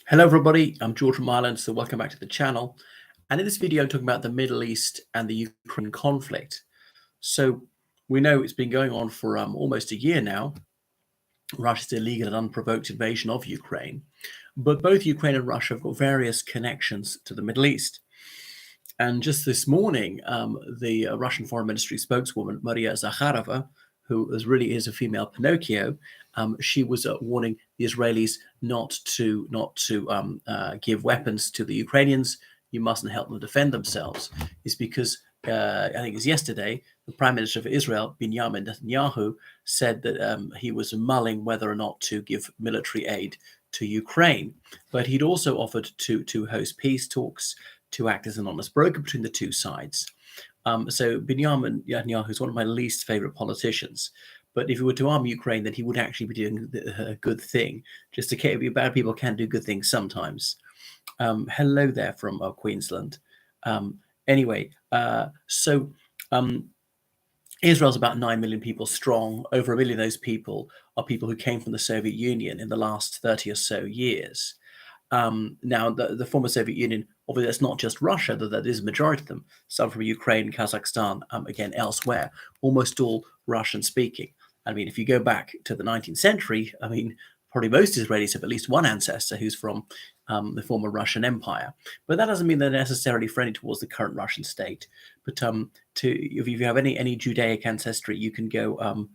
Hello everybody, I'm George from Ireland, so welcome back to the channel. And in this video, I'm talking about the Middle East and the Ukraine conflict. So we know it's been going on for almost a year now, Russia's illegal and unprovoked invasion of Ukraine. But both Ukraine and Russia have got various connections to the Middle East. And just this morning, the Russian Foreign Ministry spokeswoman, Maria Zakharova, who really is a female Pinocchio, she was warning the Israelis not to give weapons to the Ukrainians. You mustn't help them defend themselves. It's because I think it was yesterday, the Prime Minister of Israel, Benjamin Netanyahu, said that he was mulling whether or not to give military aid to Ukraine. But he'd also offered to host peace talks, to act as an honest broker between the two sides. So Benjamin Netanyahu is one of my least favorite politicians. But if he were to arm Ukraine, then he would actually be doing a good thing. Just in case bad people can do good things sometimes. Hello there from Queensland. Anyway, Israel's about 9 million people strong. Over 1 million of those people are people who came from the Soviet Union in the last 30 or so years. Now, the former Soviet Union, obviously, that's not just Russia, though that is a majority of them. Some from Ukraine, Kazakhstan, again, elsewhere, almost all Russian-speaking. I mean, if you go back to the 19th century, I mean, probably most Israelis have at least one ancestor who's from the former Russian Empire. But that doesn't mean they're necessarily friendly towards the current Russian state. But if you have any Judaic ancestry, you can go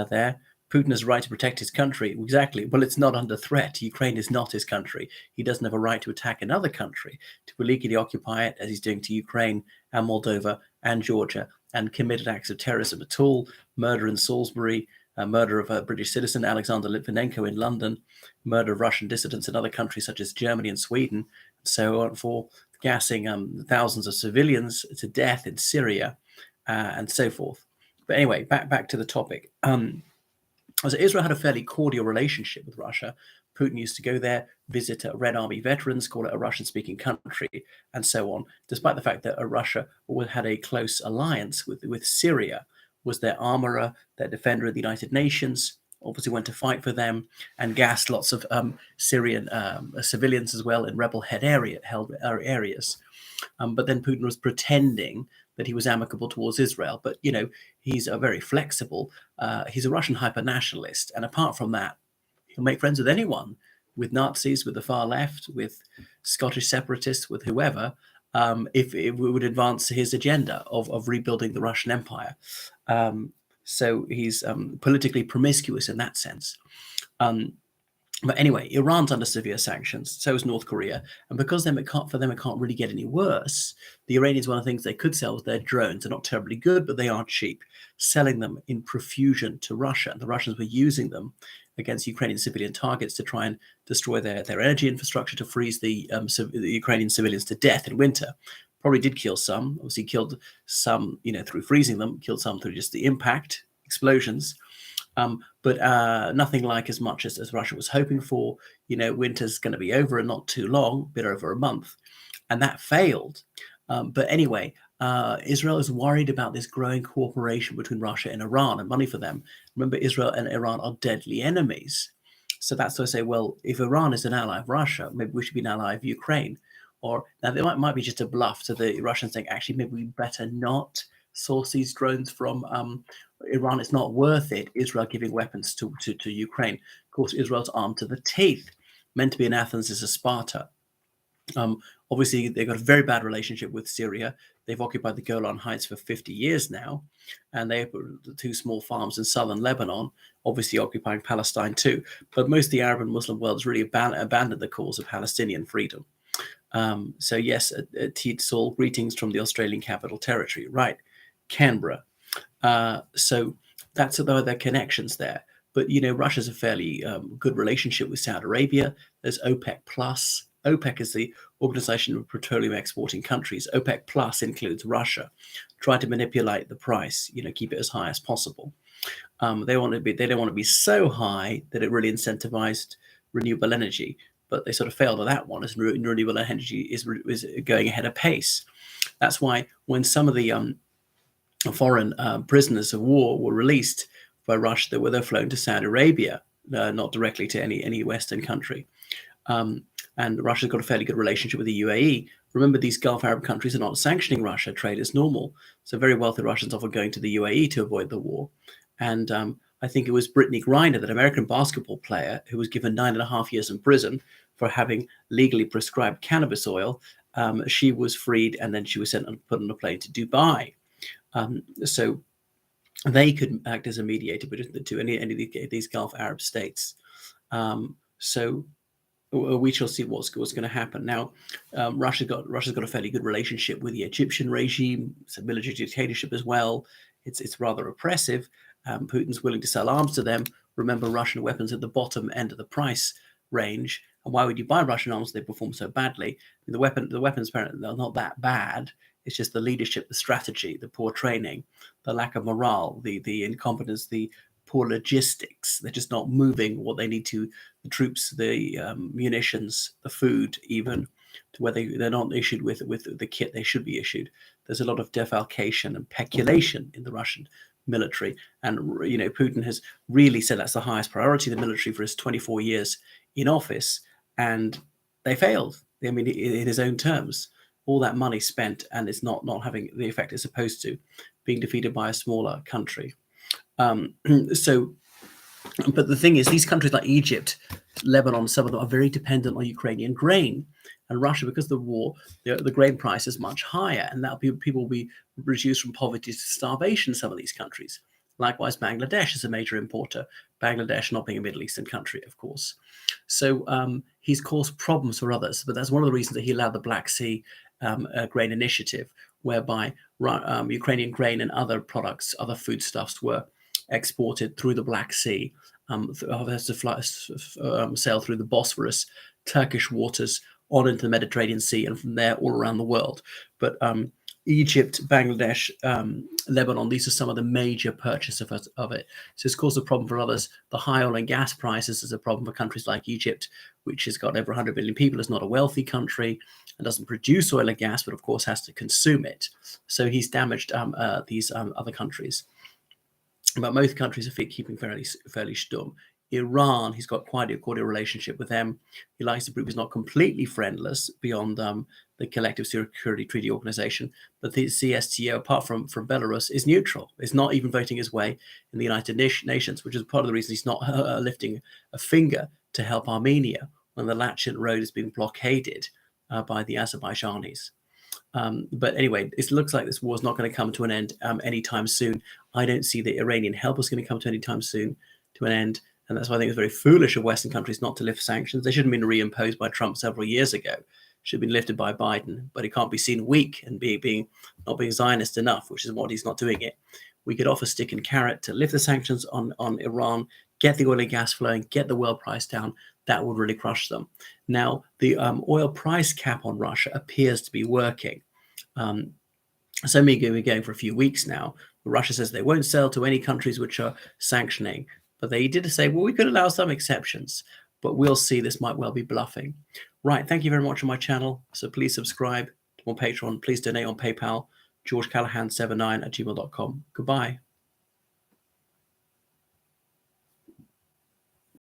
there. Putin has a right to protect his country. Exactly. Well, it's not under threat. Ukraine is not his country. He doesn't have a right to attack another country, to illegally occupy it, as he's doing to Ukraine and Moldova and Georgia, and committed acts of terrorism at all. Murder in Salisbury, murder of a British citizen, Alexander Litvinenko, in London, murder of Russian dissidents in other countries such as Germany and Sweden, and so on, for gassing thousands of civilians to death in Syria, and so forth. But anyway, back to the topic. So Israel had a fairly cordial relationship with Russia. Putin used to go there, visit Red Army veterans, call it a Russian-speaking country, and so on, despite the fact that Russia had a close alliance with Syria, was their armorer, their defender of the United Nations, obviously went to fight for them, and gassed lots of Syrian civilians as well in rebel-held areas. But then Putin was pretending that he was amicable towards Israel. But, he's very flexible. He's a Russian hyper-nationalist. And apart from that, he'll make friends with anyone, with Nazis, with the far left, with Scottish separatists, with whoever, if it would advance his agenda of rebuilding the Russian Empire. So he's politically promiscuous in that sense. But anyway, Iran's under severe sanctions, so is North Korea. And because for them it can't really get any worse, the Iranians, one of the things they could sell was their drones. They're not terribly good, but they are cheap, selling them in profusion to Russia. And the Russians were using them against Ukrainian civilian targets to try and destroy their energy infrastructure, to freeze the Ukrainian civilians to death in winter. Probably did kill some. Obviously killed some, through freezing them, killed some through just the impact, explosions. But nothing like as much as Russia was hoping for. Winter's going to be over and not too long, a bit over a month. And that failed. But anyway, Israel is worried about this growing cooperation between Russia and Iran and money for them. Remember, Israel and Iran are deadly enemies. So that's why I say, well, if Iran is an ally of Russia, maybe we should be an ally of Ukraine. Or now there might be just a bluff to the Russians saying, actually, maybe we better not source these drones from Iran. It's not worth it. Israel giving weapons to Ukraine. Of course, Israel's armed to the teeth. Meant to be in Athens is a Sparta. Obviously, they've got a very bad relationship with Syria. They've occupied the Golan Heights for 50 years now, and they have two small farms in southern Lebanon, obviously occupying Palestine too. But most of the Arab and Muslim world has really abandoned the cause of Palestinian freedom. So yes, Teed Saul, greetings from the Australian Capital Territory. Right, Canberra. So that's their connections there. But, Russia's a fairly good relationship with Saudi Arabia. There's OPEC Plus. OPEC is the Organization of Petroleum Exporting Countries. OPEC Plus includes Russia, trying to manipulate the price, keep it as high as possible. They don't want to be so high that it really incentivized renewable energy, but they sort of failed at that one, as renewable energy is going ahead of pace. That's why when some of the foreign prisoners of war were released by Russia, they were flown to Saudi Arabia, not directly to any Western country. and Russia's got a fairly good relationship with the UAE. Remember, these Gulf Arab countries are not sanctioning Russia. Trade is normal. So very wealthy Russians often going to the UAE to avoid the war. And I think it was Brittany Griner, that American basketball player, who was given 9.5 years in prison for having legally prescribed cannabis oil. She was freed, and then she was put on a plane to Dubai. So they could act as a mediator to any of these Gulf Arab states. So we shall see what's going to happen. Now, Russia's got a fairly good relationship with the Egyptian regime. It's a military dictatorship as well. It's rather oppressive. Putin's willing to sell arms to them. Remember, Russian weapons at the bottom end of the price range. And why would you buy Russian arms? They perform so badly. The weapons apparently are not that bad. It's just the leadership, the strategy, the poor training, the lack of morale, the incompetence, the poor logistics. They're just not moving what they need to. The troops, the munitions, the food, even to where they're not issued with the kit they should be issued. There's a lot of defalcation and peculation in the Russian military, and Putin has really said that's the highest priority of the military for his 24 years in office, and they failed. I mean, in his own terms, all that money spent, and it's not having the effect it's supposed to, being defeated by a smaller country. So, but the thing is, these countries like Egypt, Lebanon, some of them are very dependent on Ukrainian grain, and Russia, because of the war, the grain price is much higher, and that people will be reduced from poverty to starvation in some of these countries. Likewise, Bangladesh is a major importer, Bangladesh not being a Middle Eastern country, of course. So he's caused problems for others, but that's one of the reasons that he allowed the Black Sea grain initiative, whereby Ukrainian grain and other products, other foodstuffs were exported through the Black Sea, has to sail through the Bosphorus, Turkish waters, on into the Mediterranean Sea, and from there all around the world. But Egypt, Bangladesh, Lebanon, these are some of the major purchasers of it. So it's caused a problem for others. The high oil and gas prices is a problem for countries like Egypt, which has got over 100 million people, is not a wealthy country, and doesn't produce oil and gas, but of course has to consume it. So he's damaged these other countries. But most countries are keeping fairly stum. Iran, he's got quite a cordial relationship with them. He likes the group. He's not completely friendless beyond the Collective Security Treaty Organization, but the CSTO, apart from Belarus, is neutral. Is not even voting his way in the United Nations, which is part of the reason he's not lifting a finger to help Armenia when the Lachin Road is being blockaded by the Azerbaijanis. But anyway, it looks like this war is not going to come to an end anytime soon. I don't see the Iranian help is going to come to anytime soon to an end. And that's why I think it's very foolish of Western countries not to lift sanctions. They should have been reimposed by Trump several years ago. Should have been lifted by Biden, but it can't be seen weak and not being Zionist enough, which is what he's not doing it. We could offer stick and carrot to lift the sanctions on Iran, get the oil and gas flowing, get the world price down. That would really crush them. Now, the oil price cap on Russia appears to be working. So we're going for a few weeks now. Russia says they won't sell to any countries which are sanctioning. But they did say, well, we could allow some exceptions, but we'll see. This might well be bluffing. Right. Thank you very much on my channel. So please subscribe to my Patreon. Please donate on PayPal, georgecallahan79@gmail.com. Goodbye.